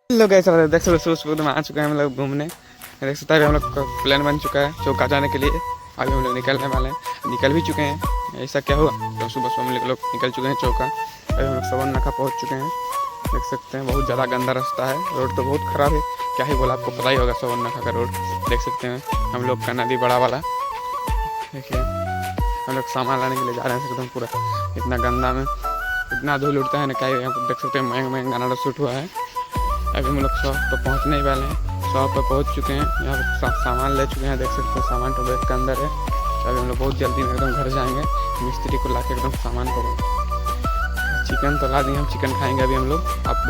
Hello guys, देख सकते हो सुबह में आ चुके हैं हम लोग घूमने। देख सकते हैं हम लोग का प्लान बन चुका है चौका जाने के लिए। अभी हम लोग निकलने वाले हैं, निकल भी चुके हैं। ऐसा क्या हुआ तो सुबह सुबह हम लोग निकल चुके हैं चौका। अभी हम लोग सवरनाखा पहुँच चुके हैं। देख सकते हैं बहुत ज़्यादा गंदा रास्ता है, रोड तो बहुत ख़राब है। क्या ही बोला, आपको पता ही होगा सवरनाखा का रोड। देख सकते हैं हम लोग का नदी बड़ा वाला। देखिए हम लोग सामान लाने के लिए जा रहे हैं, एकदम पूरा इतना गंदा में इतना धूल उड़ता है ना। क्या यहाँ पर देख सकते हैं महंगा महंगा गाना शूट हुआ है। अभी हम लोग शॉप पर पहुँचने ही वाले हैं, शॉप पर पहुँच चुके हैं। यहाँ पर सामान ले चुके हैं, देख सकते हैं सामान तो बैग के अंदर है। तो अभी हम लोग बहुत जल्दी में एकदम घर जाएंगे, मिस्त्री को ला के एकदम सामान को चिकन तो ला दिए, हम चिकन खाएंगे अभी हम लोग। आप